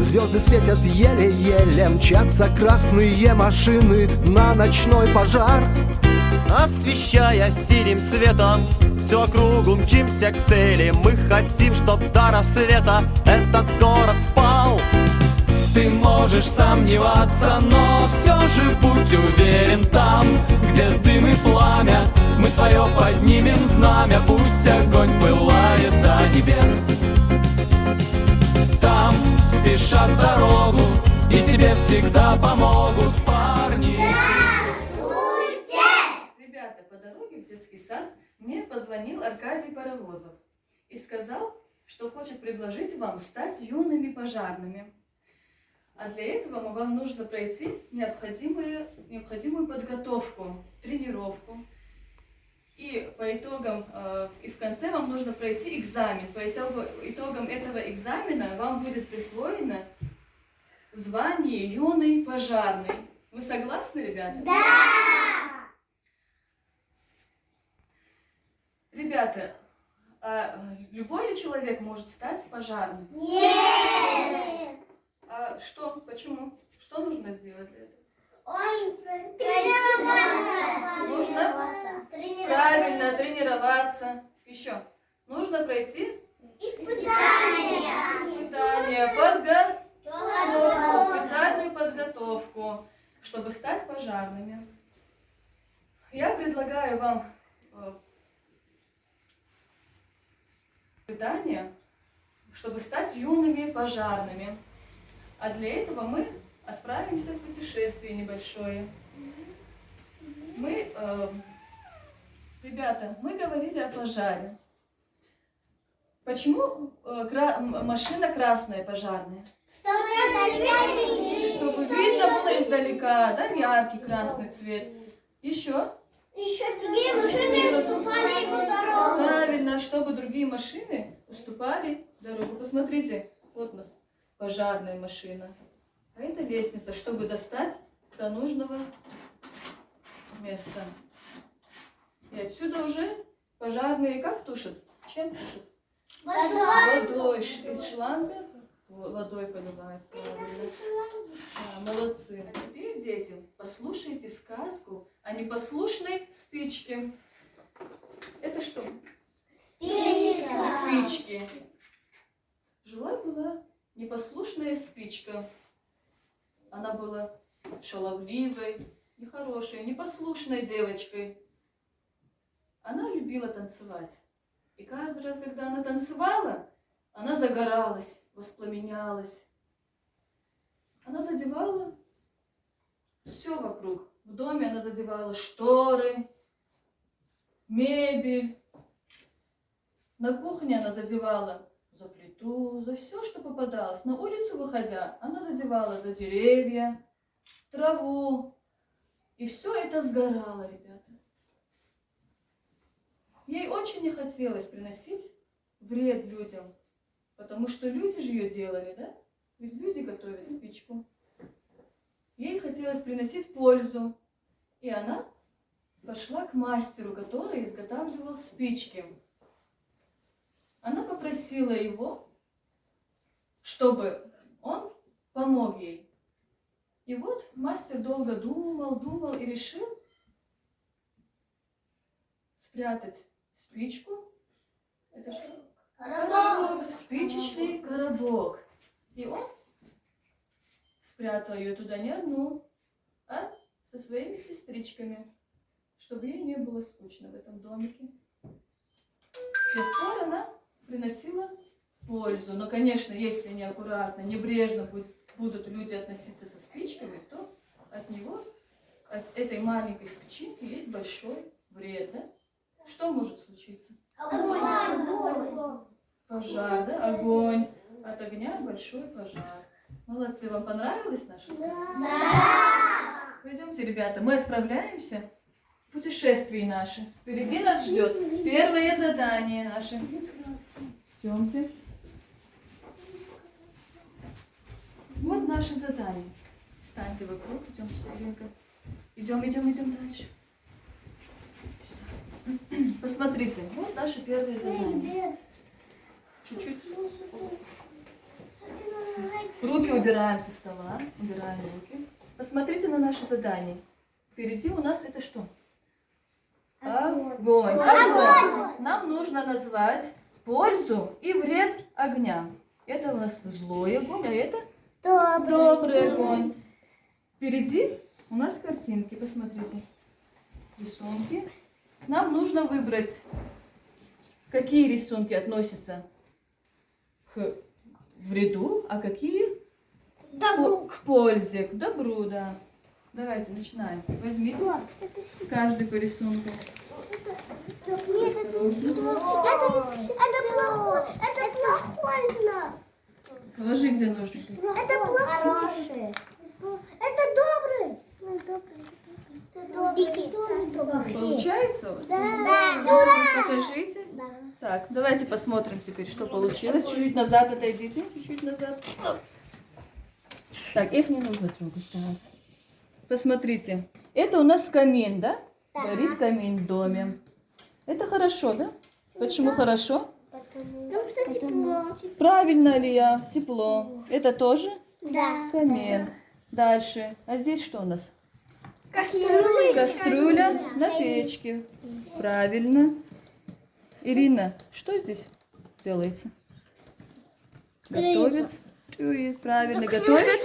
Звезды светят еле-еле, мчатся красные машины на ночной пожар. Освещая синим светом всю округу, мчимся к цели. Мы хотим, чтоб до рассвета этот город спал. Ты можешь сомневаться, но все же будь уверен, там, где дым и пламя, мы свое поднимем знамя. Пусть огонь пылает до небес. Там спешат в дорогу, и тебе всегда помогут парни. Ребята, по дороге в детский сад мне позвонил Аркадий Паровозов и сказал, что хочет предложить вам стать юными пожарными. А для этого вам нужно пройти необходимую подготовку, тренировку. И по итогам, и в конце вам нужно пройти экзамен. По итогам этого экзамена вам будет присвоено звание юный пожарный. Вы согласны, ребята? Да! Ребята, а любой ли человек может стать пожарным? Нет! А что? Почему? Что нужно сделать для этого? Тренироваться! Нужно правильно тренироваться. Еще. Нужно пройти Испытания! подготовку, специальную подготовку, чтобы стать пожарными. Я предлагаю вам испытания, чтобы стать юными пожарными. А для этого мы отправимся в путешествие небольшое. Ребята, мы говорили о пожаре. Почему машина красная пожарная? Чтобы видно было издалека, да, яркий красный цвет. Еще? Еще другие машины уступали ему дорогу. Правильно, чтобы другие машины уступали дорогу. Посмотрите, вот у нас пожарная машина. А это лестница, чтобы достать до нужного места. И отсюда уже пожарные как тушат? Чем тушат? Водой. Из шланга водой поливают. Да, молодцы. А теперь, дети, послушайте сказку о непослушной спичке. Это что? Спички. Жила-была непослушная спичка. Она была шаловливой, нехорошей, непослушной девочкой. Она любила танцевать. И каждый раз, когда она танцевала, она загоралась, воспламенялась. Она задевала все вокруг. В доме она задевала шторы, мебель. На кухне она задевала за плиту, за все, что попадалось. На улицу выходя, она задевала за деревья, траву. И все это сгорало, ребята. Ей очень не хотелось приносить вред людям, потому что люди же ее делали, да? Ведь люди готовят спичку. Ей хотелось приносить пользу. И она пошла к мастеру, который изготавливал спички. Она попросила его, чтобы он помог ей. И вот мастер долго думал и решил спрятать спичку. Это что? Коробок. Спичечный коробок. И он спрятал ее туда не одну, а со своими сестричками, чтобы ей не было скучно в этом домике. С тех пор она приносила пользу. Но, конечно, если неаккуратно, небрежно будут люди относиться со спичками, то от этой маленькой спичинки есть большой вред, да? Что может случиться? Пожар, да? Огонь. От огня большой пожар. Молодцы, вам понравилась наша сказка? Да! Пойдемте, ребята, мы отправляемся в путешествие наше. Впереди нас ждет первое задание наше. Идемте. Вот наше задание. Встаньте вокруг, идем стабильненько. Идем дальше. Сюда. Посмотрите, вот наше первое задание. Чуть-чуть. Руки убираем со стола, убираем руки. Посмотрите на наше задание. Впереди у нас это что? Огонь. Огонь. Нам нужно назвать пользу и вред огня. Это у нас злой огонь, а это добрый огонь. Впереди у нас картинки, посмотрите. Рисунки. Нам нужно выбрать, какие рисунки относятся к вреду, а какие к пользе, к добру, да. Давайте начинаем. Возьмите каждый по рисунку. Это плохой. Это плохой знак. Положи, где нужно. Это плохой. Это добрый. Получается у вас? Да. Покажите. Так, давайте посмотрим теперь, что получилось. Чуть-чуть назад отойдите. Чуть-чуть назад. Так, их не нужно трогать. Так. Посмотрите. Это у нас камин, да? Горит камин в доме. Это хорошо, да? Почему хорошо? Потому что тепло. Правильно, Илья, тепло. Это тоже Да. камин. Дальше. А здесь что у нас? Кастрюля. Кастрюля на печке. Правильно. Ирина, что здесь делается? Готовят. Есть, правильно. Готовят.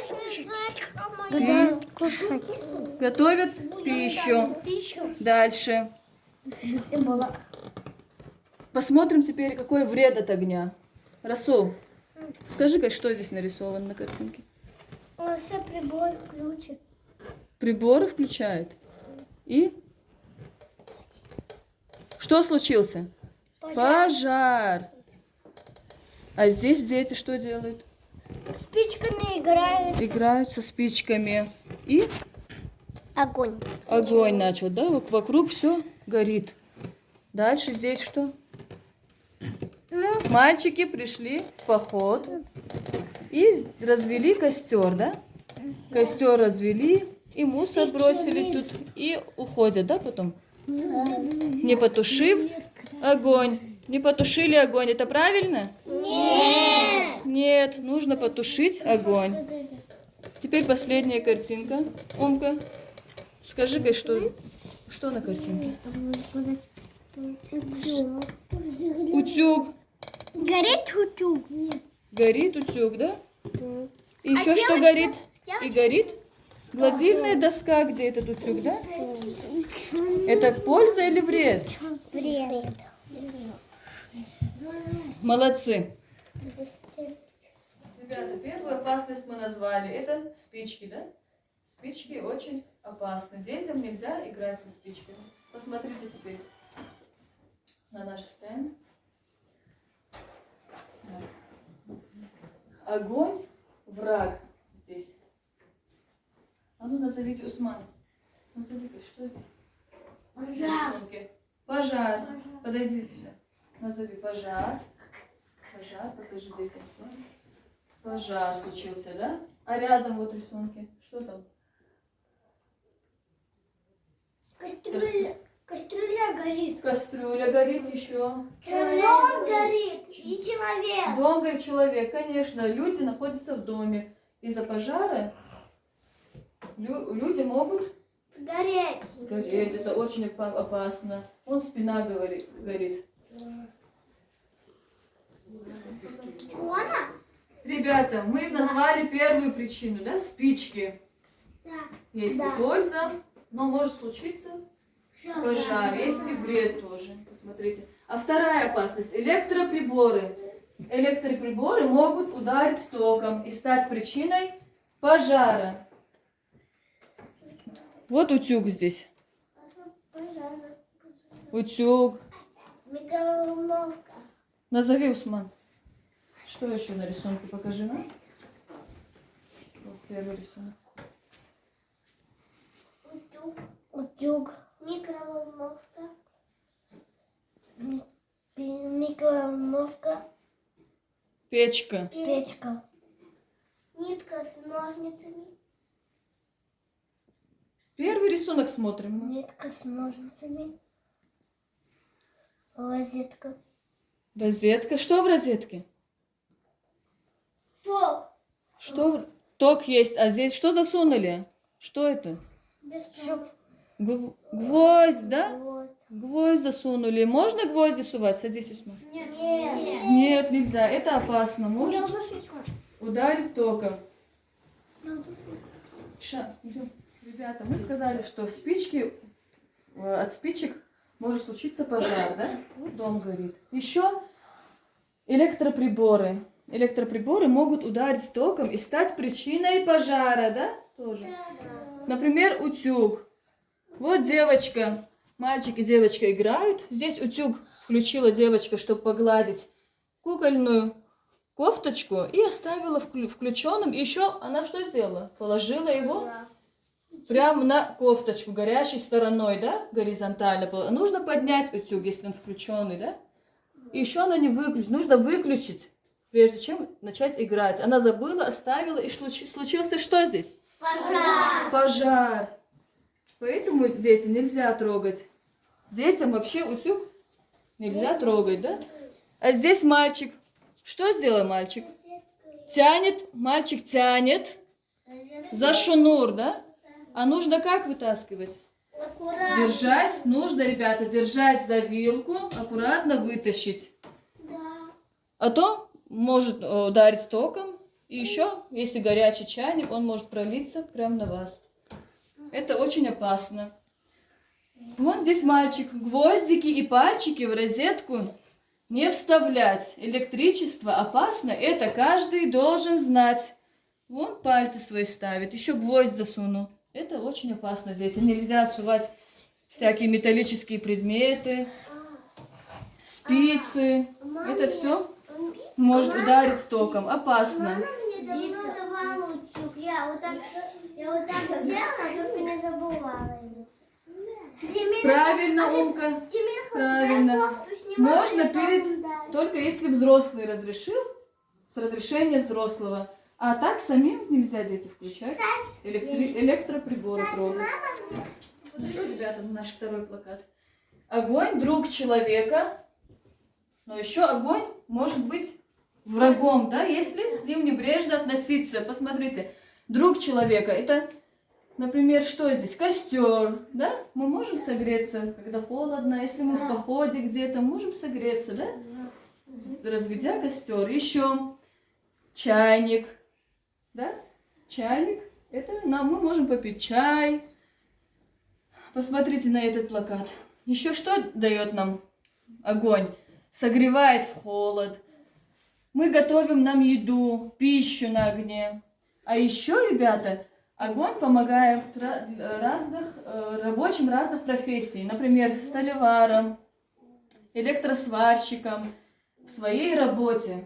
Готовят пищу. Дальше. Посмотрим теперь, какой вред от огня. Расул, скажи-ка, что здесь нарисовано на картинке? Все прибор включит. Приборы включают. И? Что случился? Пожар. А здесь дети что делают? Спичками играют. Играют со спичками. И Огонь. огонь начал, да? Вокруг все горит. Дальше здесь что? Мальчики пришли в поход и развели костер, да? Костер развели и мусор бросили тут и уходят, да, потом? Не потушив огонь. Не потушили огонь, это правильно? Нет. Нет, нужно потушить огонь. Теперь последняя картинка. Умка, скажи-ка, что на картинке? Утюг. Горит утюг. Горит утюг, да? И еще что горит? И горит гладильная доска, где этот утюг, да? Это польза или вред? Вред. Молодцы. Ребята, первую опасность мы назвали. Это спички, да? Спички очень опасны. Детям нельзя играть со спичками. Посмотрите теперь на наш стенд. Огонь, враг здесь. А ну назовите, Усман. Назовите, что здесь? Пожар. Пожар. Подойди сюда. Назови пожар. Пожар, покажи детям слово. Пожар случился, да? А рядом вот рисунки. Что там? Кастрюля горит. Кастрюля горит еще. Дом горит. И человек. Дом горит, человек, конечно. Люди находятся в доме. Из-за пожара люди могут Гореть. сгореть. Это очень опасно. Вон спина горит. Ладно? Ребята, мы назвали первую причину, да? Спички. Да. Есть Да. и польза, но может случиться пожар. Есть и вред тоже. Посмотрите. А вторая опасность. Электроприборы. Электроприборы могут ударить током и стать причиной пожара. Вот утюг здесь. Утюг. Микроволновка. Назови, Усман. Что еще на рисунке? Покажи нам. Вот первый рисунок. Утюг. Утюг. Микроволновка. Микроволновка. Печка. Печка. Нитка с ножницами. Первый рисунок смотрим мы. Нитка с ножницами. Розетка. Розетка. Что в розетке? Ток. Что? Ток есть, а здесь что засунули? Что это? Гвоздь, да? Гвоздь засунули. Можно гвозди сувать? Садись, Усман. Нет. Нет, нельзя. Это опасно. Может ударить током. Идем. Ребята, мы сказали, что спички, от спичек может случиться пожар, да? Вот дом горит. Еще электроприборы. Электроприборы могут ударить током и стать причиной пожара, да? Тоже. Например, утюг. Вот девочка, мальчик и девочка играют. Здесь утюг включила девочка, чтобы погладить кукольную кофточку и оставила включенным. И еще она что сделала? Положила его прямо на кофточку, горящей стороной, да? Горизонтально. Нужно поднять утюг, если он включенный, да? И еще она не выключит. Нужно выключить, прежде чем начать играть. Она забыла, оставила, и случился что здесь? Пожар. Поэтому, дети, нельзя трогать. Детям вообще утюг нельзя трогать, да? А здесь мальчик. Что сделал мальчик? Мальчик тянет за шнур, да? А нужно как вытаскивать? Держась, нужно, ребята, держась за вилку, аккуратно вытащить. А то может ударить током. И еще, если горячий чайник, он может пролиться прямо на вас. Это очень опасно. Вон здесь мальчик. Гвоздики и пальчики в розетку не вставлять. Электричество опасно, это каждый должен знать. Вон пальцы свои ставит, еще гвоздь засунул. Это очень опасно, дети. Нельзя сувать всякие металлические предметы, спицы. Это все может ударить током. Опасно. Мама мне давно давала утюг. Я вот так делала, только не забывала. Правильно, Умка. Правильно. Можно только если взрослый разрешил, с разрешения взрослого. А так самим нельзя, дети, включать. Электроприборы трогать. Ну что, ребята, наш второй плакат. Огонь — друг человека. Но еще огонь может быть врагом, да, если с ним небрежно относиться. Посмотрите, друг человека — это, например, что здесь? Костер, да? Мы можем согреться, когда холодно, если мы в походе где-то, можем согреться, да? Разведя костер. Еще чайник, да? Чайник — это мы можем попить чай. Посмотрите на этот плакат. Еще что дает нам огонь? Согревает в холод. Мы готовим нам еду, пищу на огне. А еще, ребята, огонь помогает рабочим разных профессий. Например, столеварам, электросварщикам в своей работе.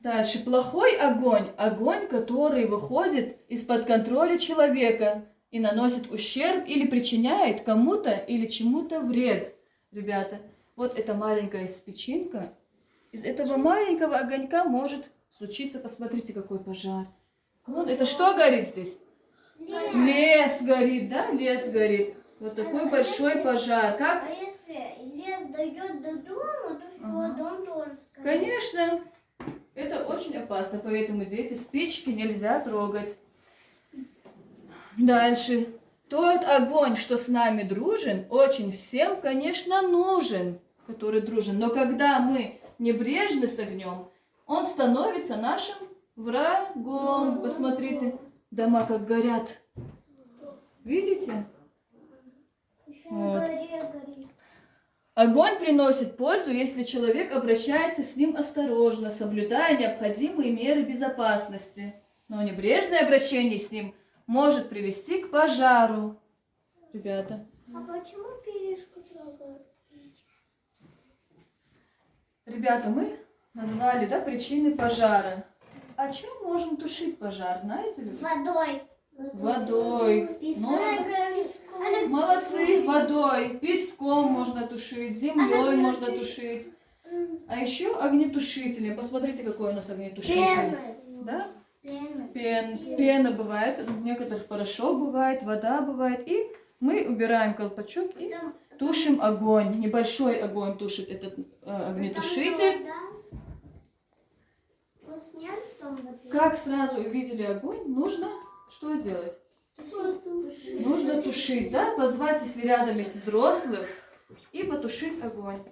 Дальше. Плохой огонь. Огонь, который выходит из-под контроля человека и наносит ущерб или причиняет кому-то или чему-то вред. Ребята, вот эта маленькая спичинка. Из этого маленького огонька может случиться, посмотрите, какой пожар. Вот это что горит здесь? Лес горит, да? Лес горит. Вот такой большой пожар. Как? А если лес дойдет до дома, то что, дом тоже сгорит? Конечно. Это очень опасно, поэтому, дети, спички нельзя трогать. Дальше. Тот огонь, что с нами дружен, очень всем, конечно, нужен, который дружен. Но когда мы небрежны с огнем, он становится нашим врагом. Посмотрите, дома как горят. Видите? Еще Вот. на горе горит. Огонь приносит пользу, если человек обращается с ним осторожно, соблюдая необходимые меры безопасности. Но небрежное обращение с ним может привести к пожару. Ребята. А почему перышку трогают? Ребята, мы назвали, да, причины пожара. А чем можем тушить пожар, знаете ли? Водой. Водой. Ну, молодцы, водой. Песком можно тушить, землей можно тушить. А еще огнетушители. Посмотрите, какой у нас огнетушитель. Да? Пена бывает, у некоторых порошок бывает, вода бывает. И мы убираем колпачок и тушим огонь. Небольшой огонь тушит этот огнетушитель. Вы сняли потом вот Как сразу увидели огонь, нужно что делать? Нужно тушить, да? Позвать, если рядом есть взрослых, и потушить огонь.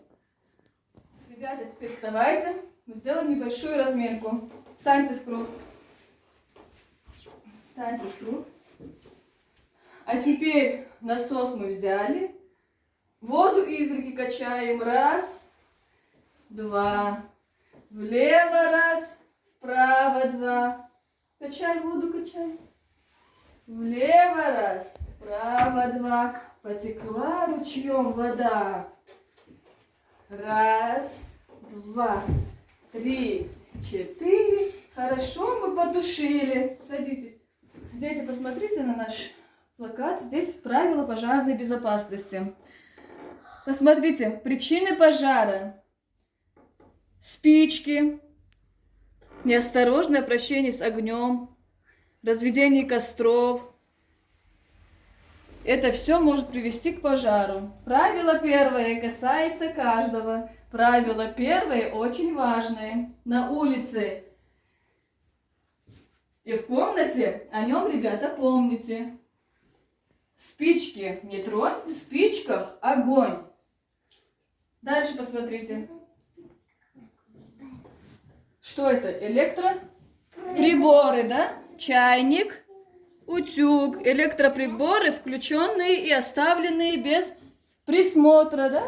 Ребята, теперь вставайте. Мы сделаем небольшую разминку. Встаньте в круг. Встаньте в круг. А теперь насос мы взяли. Воду из реки качаем. Раз, два. Влево раз, вправо два. Качай воду, качай. Влево раз, вправо два. Потекла ручьем вода. Раз, два, три, четыре. Хорошо, мы потушили. Садитесь. Дети, посмотрите на наш плакат. Здесь правила пожарной безопасности. Посмотрите, причины пожара. Спички, неосторожное обращение с огнем, разведение костров. Это все может привести к пожару. Правило первое касается каждого. Правило первое очень важное. На улице и в комнате о нем, ребята, помните. Спички не тронь, в спичках огонь. Дальше посмотрите. Что это? Электроприборы, да? Чайник, утюг, электроприборы, включенные и оставленные без присмотра, да?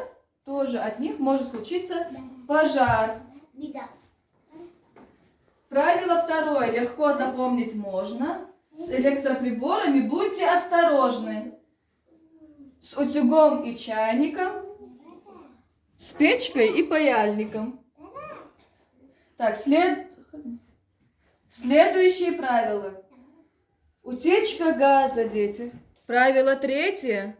Тоже от них может случиться пожар. беда. Правило второе, легко запомнить можно. С электроприборами будьте осторожны. С утюгом и чайником, с печкой и паяльником. Так, следующие правила. Утечка газа, дети. Правило третье.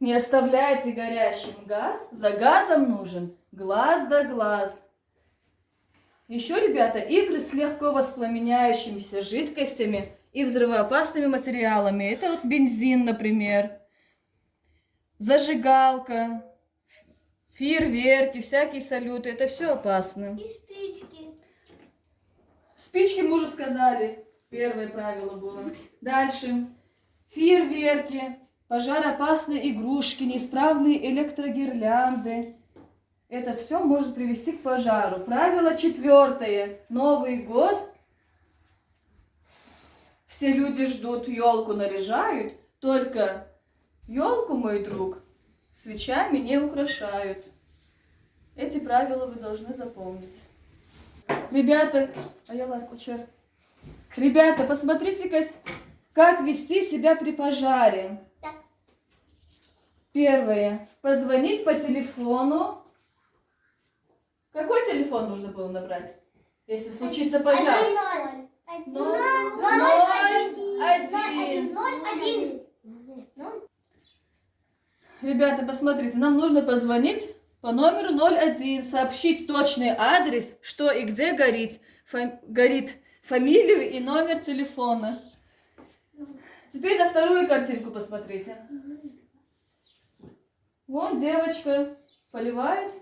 Не оставляйте горящим газ. За газом нужен глаз да глаз. Еще, ребята, игры с легко воспламеняющимися жидкостями и взрывоопасными материалами. Это вот бензин, например. Зажигалка. Фейерверки, всякие салюты, это все опасно. И спички. Спички мы уже сказали, первое правило было. Дальше. Фейерверки, пожароопасные игрушки, неисправные электрогирлянды. Это все может привести к пожару. Правило четвертое. Новый год. Все люди ждут, елку наряжают, только елку, мой друг, свечами не украшают. Эти правила вы должны запомнить. Ребята, ребята, посмотрите-ка, как вести себя при пожаре. Так. Первое. Позвонить по телефону. Какой телефон нужно было набрать, если случится пожар? 0-1. Ребята, посмотрите, нам нужно позвонить по номеру 01, сообщить точный адрес, что и где горит, фамилию и номер телефона. Теперь на вторую картинку посмотрите. Вон девочка поливает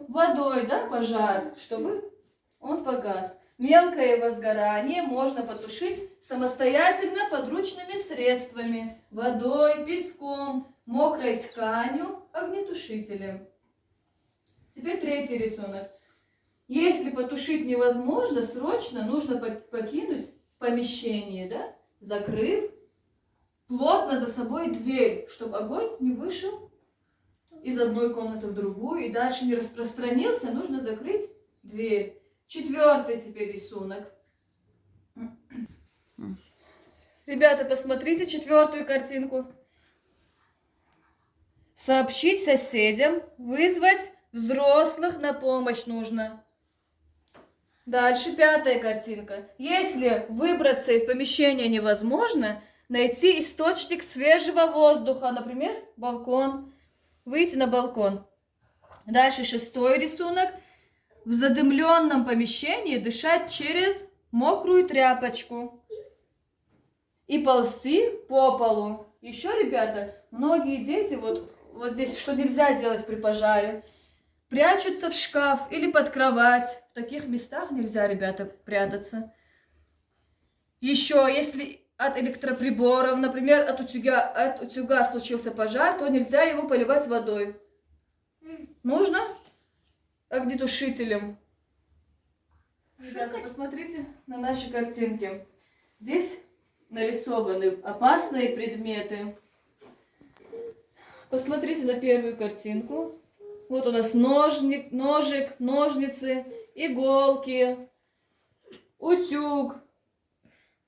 водой, да, пожар, чтобы он погас. Мелкое возгорание можно потушить самостоятельно подручными средствами: водой, песком, мокрой тканью, огнетушителем. Теперь третий рисунок. Если потушить невозможно, срочно нужно покинуть помещение, да, закрыв плотно за собой дверь, чтобы огонь не вышел из одной комнаты в другую и дальше не распространился, нужно закрыть дверь. Четвертый теперь рисунок. Ребята, посмотрите четвертую картинку. Сообщить соседям, вызвать взрослых на помощь нужно. Дальше пятая картинка. Если выбраться из помещения невозможно, найти источник свежего воздуха, например, балкон. Выйти на балкон. Дальше шестой рисунок. В задымленном помещении дышать через мокрую тряпочку и ползти по полу. Еще, ребята, многие дети, вот здесь, что нельзя делать при пожаре, прячутся в шкаф или под кровать. В таких местах нельзя, ребята, прятаться. Еще, если от электроприборов, например, от утюга случился пожар, то нельзя его поливать водой. Нужно огнетушителем. Ребята, посмотрите на наши картинки. Здесь нарисованы опасные предметы. Посмотрите на первую картинку. Вот у нас ножик, ножницы, иголки, утюг,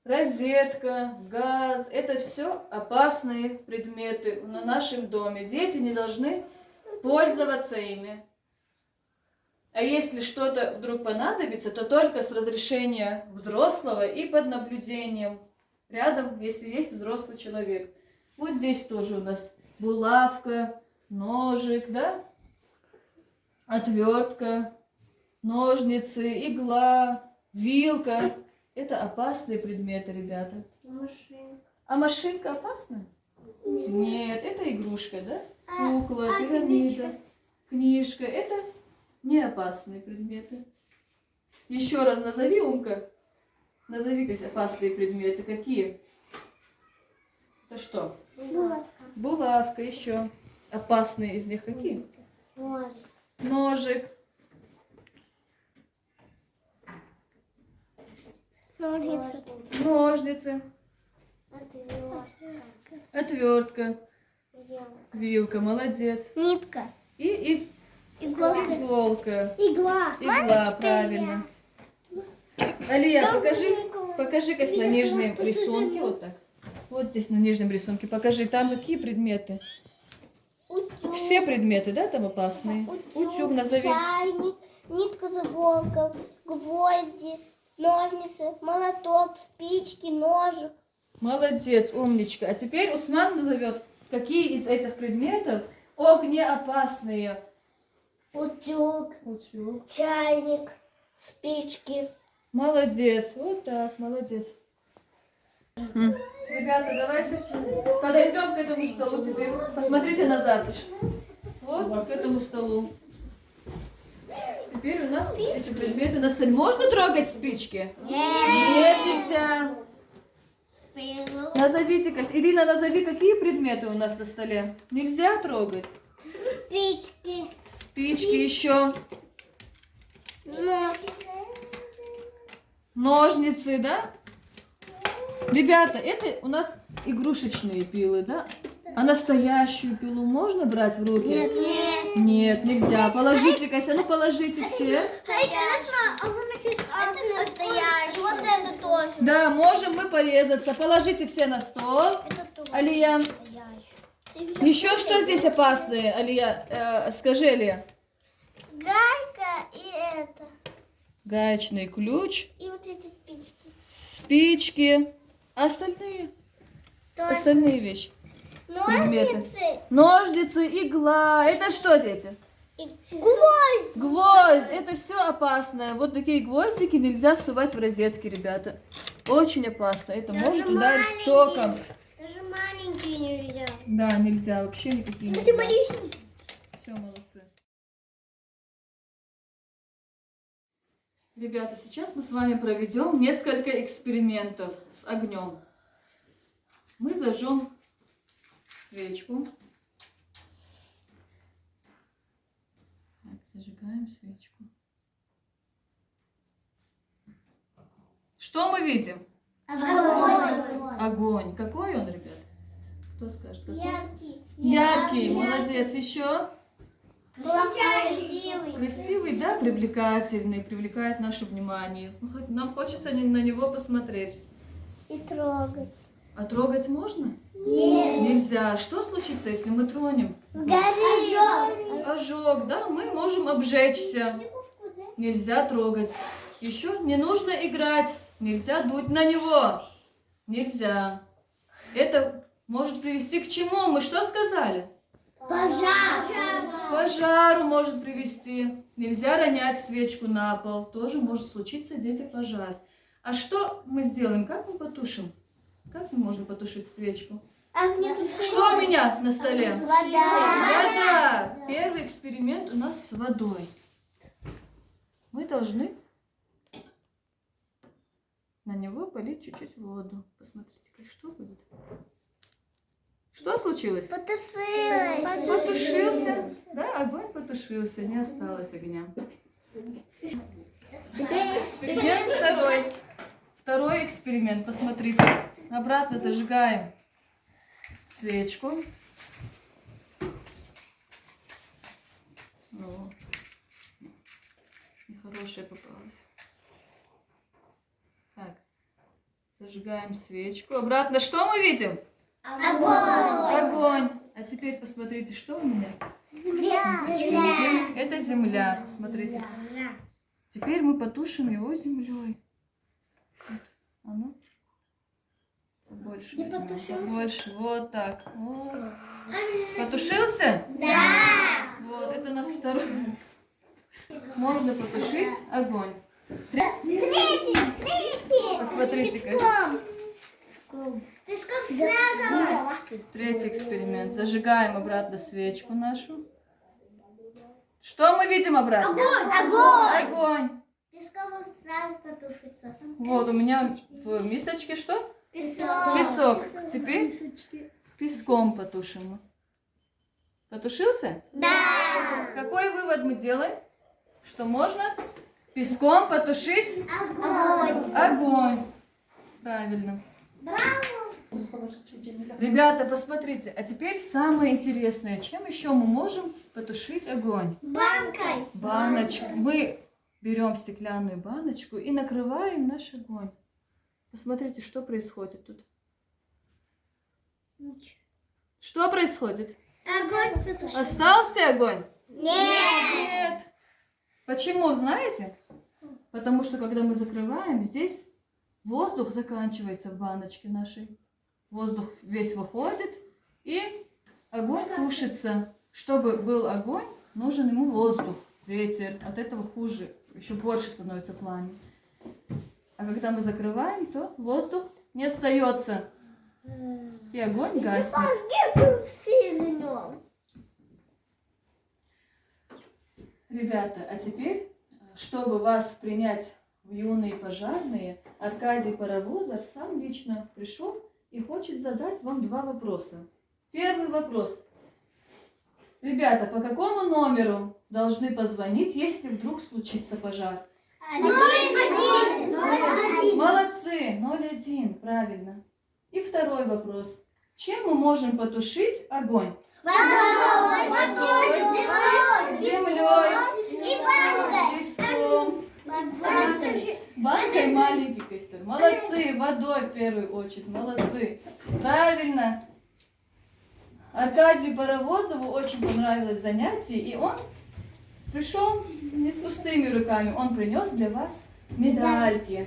розетка, газ. Это все опасные предметы на нашем доме. Дети не должны пользоваться ими. А если что-то вдруг понадобится, то только с разрешения взрослого и под наблюдением. Рядом, если есть взрослый человек. Вот здесь тоже у нас булавка, ножик, да? Отвертка, ножницы, игла, вилка. Это опасные предметы, ребята. Машинка. А машинка опасна? Нет, это игрушка, да? Кукла, пирамида, книжка. Это не опасные предметы. Еще раз назови, Умка. Назови опасные предметы. Какие? Это что? Булавка. Булавка, еще. Опасные из них какие? Ножик. Ножик. Ножницы. Ножницы. Отвертка. Вилка, молодец. Нитка. И Иголка. иголка. Игла. Игла, правильно. Алия, покажи-ка на нижнем рисунке. Вот так. Вот здесь на нижнем рисунке. Покажи, там какие предметы? Утюг. Все предметы, да, там опасные? Утюг назови. Чайник, нитка с иголкой, гвозди, ножницы, молоток, спички, ножик. Молодец, умничка. А теперь Усман назовет, какие из этих предметов огнеопасные. Утюг, Утюг. чайник, спички. Молодец. Вот так, молодец. Ребята, давайте подойдем к этому столу теперь. Посмотрите назад. Вот к этому столу. Теперь у нас эти предметы на столе. Можно трогать спички? Нет, нельзя. Назовите-ка, Ирина, назови, какие предметы у нас на столе. Нельзя трогать. Спички. Спички еще. Ножницы. Ножницы, да? Ребята, это у нас игрушечные пилы, да? А настоящую пилу можно брать в руки? Нет, нет. Нет, нельзя. Положите-ка, ну положите все. Это настоящий. Вот это тоже. Да, можем мы порезаться. Положите все на стол. Это тоже. Алия. настоящий. Еще что здесь опасное, Алия? Скажи, Алия. Гайка и это. Гаечный ключ, И вот эти спички. спички. А остальные? Тоже. Остальные вещи. Ножницы. Ножницы, игла. Это что, дети? И гвоздь. Гвоздь. Это все опасное. Вот такие гвоздики нельзя сувать в розетки, ребята. Очень опасно. Это Даже может ударить маленькие. током. Даже маленькие нельзя. Да, нельзя. Вообще никакие Даже нельзя. малюсенькие. Все, молодцы. Ребята, сейчас мы с вами проведем несколько экспериментов с огнем. Мы зажжем свечку. Так, зажигаем свечку. Что мы видим? Огонь. Огонь. Какой он, ребят? Кто скажет? Какой? Яркий. Яркий. Молодец. Еще? Красивый. Красивый, да, привлекательный, привлекает наше внимание. Нам хочется на него посмотреть. И трогать. А трогать можно? Нет. Нельзя. Что случится, если мы тронем? Горит. Ожог, да, мы можем обжечься. Нельзя трогать. Еще не нужно играть. Нельзя дуть на него. Нельзя. Это может привести к чему? Мы что сказали? Пожар. К пожару может привести. Нельзя ронять свечку на пол. Тоже может случиться, дети, пожар. А что мы сделаем? Как мы потушим? Как мы можем потушить свечку? Что у меня на столе? Вода. Вода. Первый эксперимент у нас с водой. Мы должны на него полить чуть-чуть воду. Посмотрите, что будет. Что случилось? Потушилась. Потушился. Да, огонь потушился, не осталось огня. Эксперимент второй. Второй эксперимент, посмотрите. Обратно зажигаем свечку. О, нехорошая попалась. Так, зажигаем свечку. Обратно что мы видим? Огонь. Огонь. А теперь посмотрите, что у меня? Земля. Это земля. Смотрите. Теперь мы потушим его землей. Вот. А ну. Побольше. Не возьмем. потушился? Побольше. Вот так. Вот. Потушился? Да. Вот. Это у нас второй. Можно потушить огонь. Третий. Посмотрите, как. Песком сразу. Третий эксперимент. Зажигаем обратно свечку нашу. Что мы видим обратно? Огонь. Огонь. Песком он сразу потушится. Вот у меня в мисочке что? Песок. Песок. Теперь песком потушим. Потушился? Да. Какой вывод мы делаем? Что можно песком потушить Огонь. огонь. Правильно. Браво. Ребята, посмотрите. А теперь самое интересное. Чем еще мы можем потушить огонь? Банкой. Баночку. Мы берем стеклянную баночку и накрываем наш огонь. Посмотрите, что происходит тут. Что происходит? Огонь потушил. Остался огонь? Нет. Нет. Почему, знаете? Потому что, когда мы закрываем, здесь воздух заканчивается в баночке нашей. Воздух весь выходит, и огонь тушится. Чтобы был огонь, нужен ему воздух, ветер. От этого хуже, еще больше становится пламя. А когда мы закрываем, то воздух не остается. И огонь гаснет. Ребята, а теперь, чтобы вас принять в юные пожарные, Аркадий Паровозов сам лично пришел и хочет задать вам два вопроса. Первый вопрос. Ребята, по какому номеру должны позвонить, если вдруг случится пожар? 01. Молодцы, 01, правильно. И второй вопрос. Чем мы можем потушить огонь? Водой. Землей, И банкой. песком, банкой маленький костер. Молодцы, водой в первую очередь, молодцы. Правильно. Аркадию Паровозову очень понравилось занятие, и он пришел не с пустыми руками, он принес для вас медальки.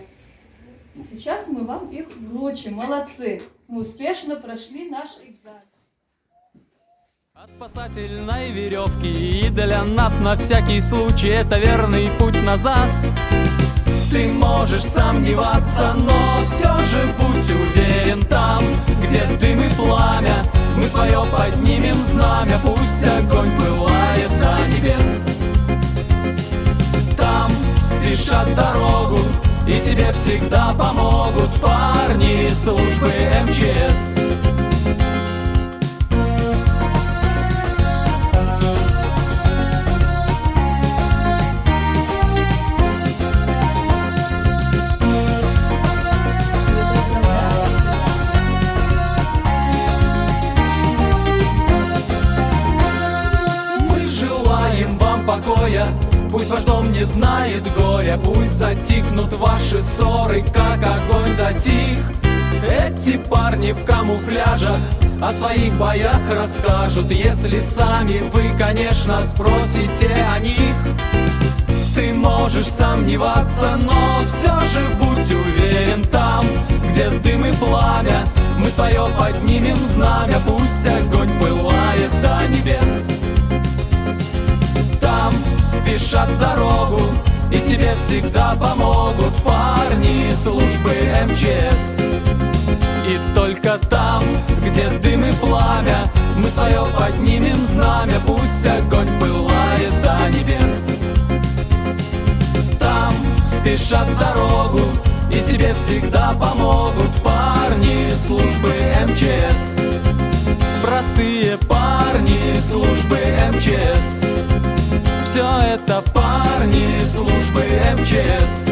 Сейчас мы вам их вручим. Молодцы. Мы успешно прошли наш экзамен. От спасательной веревки и для нас на всякий случай это верный путь назад. Ты можешь сомневаться, но все же будь уверен, там, где дым и пламя, мы свое поднимем знамя, пусть огонь пылает до небес. Там спешат дорогу, и тебе всегда помогут парни службы МЧС. Покоя. Пусть ваш дом не знает горя, пусть затихнут ваши ссоры, как огонь затих. Эти парни в камуфляжах о своих боях расскажут, если сами вы, конечно, спросите о них. Ты можешь сомневаться, но все же будь уверен, там, где дым и пламя, мы свое поднимем знамя, пусть огонь пылает до небес. Там спешат дорогу, и тебе всегда помогут парни службы МЧС. И только там, где дым и пламя, мы свое поднимем знамя. Пусть огонь пылает до небес. Там спешат в дорогу, и тебе всегда помогут парни службы МЧС. Простые парни службы МЧС. Все это парни службы МЧС.